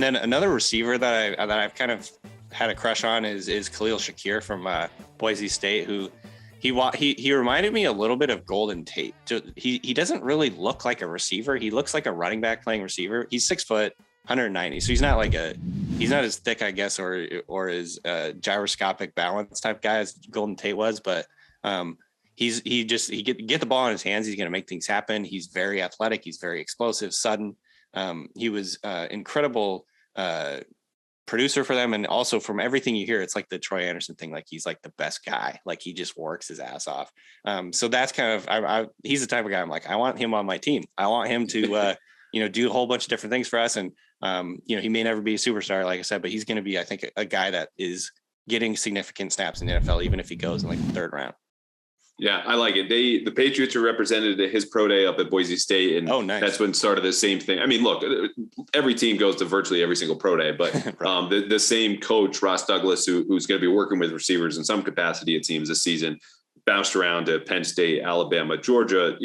And then another receiver that I've kind of had a crush on is Khalil Shakir from Boise State, who he reminded me a little bit of Golden Tate. He doesn't really look like a receiver. He looks like a running back playing receiver. He's 6 foot, 190. So he's not as thick, I guess, or as gyroscopic balance type guy as Golden Tate was, but he get the ball in his hands. He's going to make things happen. He's very athletic. He's very explosive, sudden. He was incredible producer for them. And also from everything you hear, it's like the Troy Anderson thing. Like he's like the best guy. Like he just works his ass off. So that's kind of, he's the type of guy I'm like, I want him on my team. I want him to, do a whole bunch of different things for us. And, he may never be a superstar, like I said, but he's going to be, I think, a guy that is getting significant snaps in the NFL, even if he goes in like the third round. Yeah, I like it. The Patriots are represented at his pro day up at Boise State, and nice. That's when started the same thing. I mean, look, every team goes to virtually every single pro day, but right. The same coach, Ross Douglas, who's going to be working with receivers in some capacity, it seems, this season, bounced around to Penn State, Alabama, Georgia,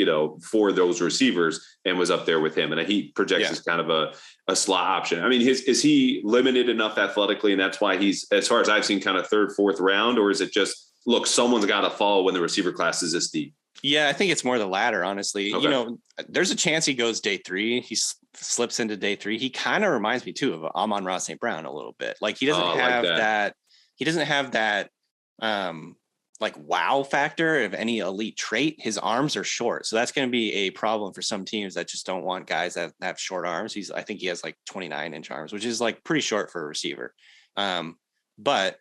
for those receivers, and was up there with him. And he projects as kind of a slot option. I mean, is he limited enough athletically, and that's why he's, as far as I've seen, kind of third, fourth round, or is it just, look, someone's got to fall when the receiver class is this deep? Yeah, I think it's more the latter, honestly. Okay. There's a chance he goes day 3. He slips into day 3. He kind of reminds me too of Amon-Ra St. Brown a little bit. Like he doesn't have that. He doesn't have that like wow factor of any elite trait. His arms are short, so that's going to be a problem for some teams that just don't want guys that have short arms. I think he has like 29-inch arms, which is like pretty short for a receiver. But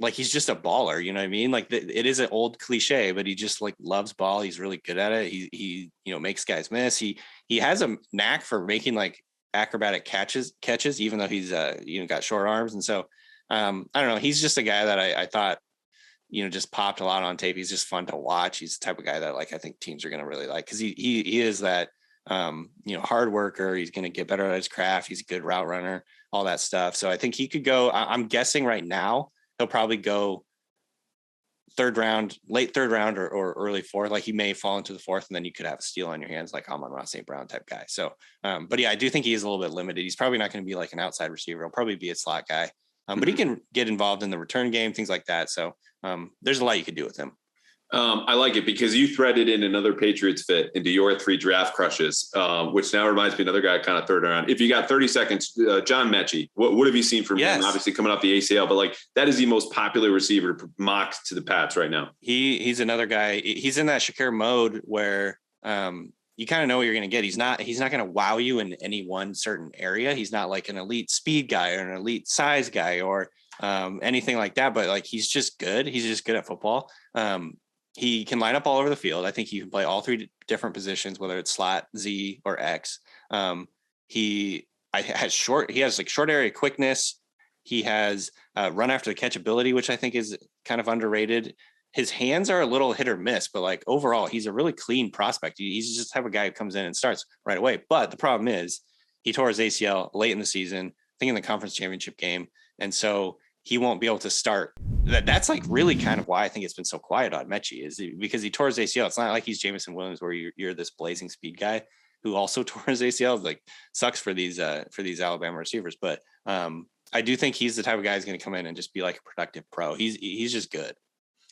like he's just a baller, you know what I mean? Like it is an old cliche, but he just like loves ball. He's really good at it. He makes guys miss. He has a knack for making like acrobatic catches, even though he's got short arms. And so I don't know. He's just a guy that I thought just popped a lot on tape. He's just fun to watch. He's the type of guy that like I think teams are going to really like, because he is that hard worker. He's going to get better at his craft. He's a good route runner, all that stuff. So I think he could go. I'm guessing right now he'll probably go late third round or early fourth. Like he may fall into the fourth, and then you could have a steal on your hands, like Amon-Ra St. Brown type guy. So, but yeah, I do think he is a little bit limited. He's probably not going to be like an outside receiver. He'll probably be a slot guy, but he can get involved in the return game, things like that. So there's a lot you could do with him. I like it because you threaded in another Patriots fit into your 3 draft crushes, which now reminds me of another guy kind of third round. If you got 30 seconds, John Metchie, what have you seen from him? Obviously coming off the ACL, but like that is the most popular receiver mocked to the Pats right now. He's another guy. He's in that Shakir mode where you kind of know what you're going to get. He's not going to wow you in any one certain area. He's not like an elite speed guy or an elite size guy or anything like that, but like he's just good. He's just good at football. He can line up all over the field. I think he can play all 3 different positions, whether it's slot, Z, or X. He has like short area quickness. He has run after the catch ability, which I think is kind of underrated. His hands are a little hit or miss, but like overall, he's a really clean prospect. He's just the type of guy who comes in and starts right away. But the problem is he tore his ACL late in the season, I think in the conference championship game. And so he won't be able to start. That's like really kind of why I think it's been so quiet on Metchie, is because he tore his ACL. It's not like he's Jameson Williams where you're this blazing speed guy who also tore his ACL. Like sucks for these Alabama receivers. But I do think he's the type of guy who's going to come in and just be like a productive pro. He's just good.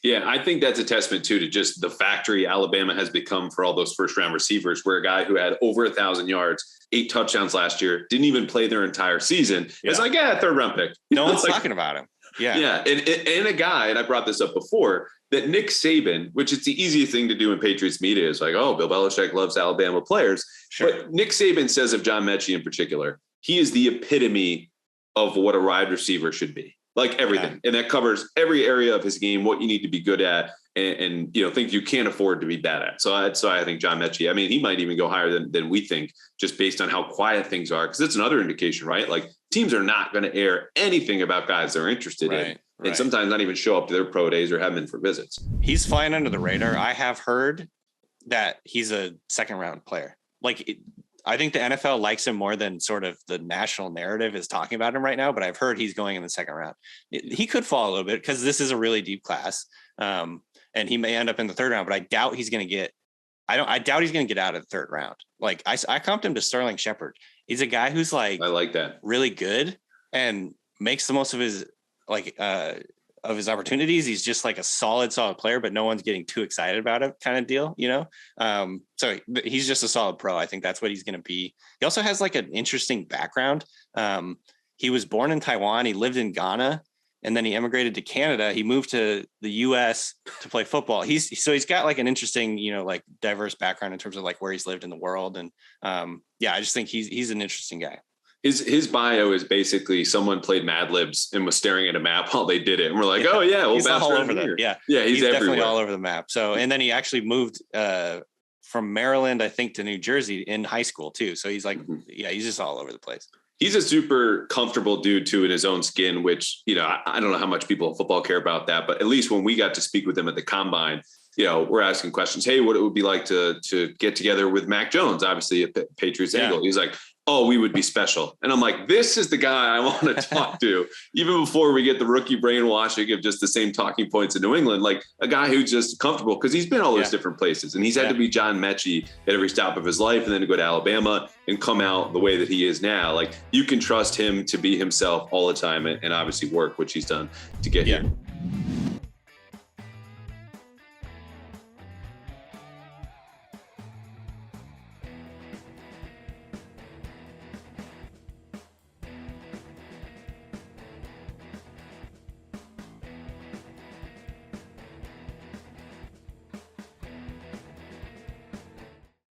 Yeah, I think that's a testament too to just the factory Alabama has become for all those first round receivers, where a guy who had over 1,000 yards, 8 touchdowns last year, didn't even play their entire season. Yeah. It's like, third round pick. No one's talking about him. Yeah. Yeah. And a guy, and I brought this up before, that Nick Saban, which it's the easiest thing to do in Patriots media, is like, oh, Bill Belichick loves Alabama players. Sure. But Nick Saban says of John Metchie in particular, he is the epitome of what a wide receiver should be. Like everything. Yeah. And that covers every area of his game, what you need to be good at and things you can't afford to be bad at. So I think John Metchie, I mean, he might even go higher than we think, just based on how quiet things are. Cause it's another indication, right? Like teams are not going to air anything about guys they're interested in. And sometimes not even show up to their pro days or have them in for visits. He's flying under the radar. I have heard that he's a second round player. I think the NFL likes him more than sort of the national narrative is talking about him right now, but I've heard he's going in the second round. He could fall a little bit because this is a really deep class. And he may end up in the third round, but I doubt he's going to get, I doubt he's going to get out of the third round. Like I comped him to Sterling Shepard. He's a guy who's like, I like that, really good, and makes the most of his opportunities. He's just like a solid player, but no one's getting too excited about it kind of deal, so he's just a solid pro. I think that's what he's going to be. He also has like an interesting background. He was born in Taiwan. He lived in Ghana, and then he immigrated to Canada. He moved to the US to play football. He's got like an interesting, like diverse background in terms of like where he's lived in the world. And I just think he's an interesting guy. His bio is basically someone played Mad Libs and was staring at a map while they did it. And we're like, oh yeah, well, he's all over there. Yeah. He's definitely all over the map. So, and then he actually moved from Maryland, I think, to New Jersey in high school too. So he's like, he's just all over the place. He's a super comfortable dude too in his own skin, which, I don't know how much people in football care about that, but at least when we got to speak with him at the combine, we're asking questions. Hey, what it would be like to get together with Mac Jones, obviously a Patriots angle. He's like, oh, we would be special. And I'm like, this is the guy I want to talk to, even before we get the rookie brainwashing of just the same talking points in New England, like a guy who's just comfortable because he's been all those different places. And he's had to be John Metchie at every stop of his life, and then to go to Alabama and come out the way that he is now. Like, you can trust him to be himself all the time and obviously work, which he's done to get here.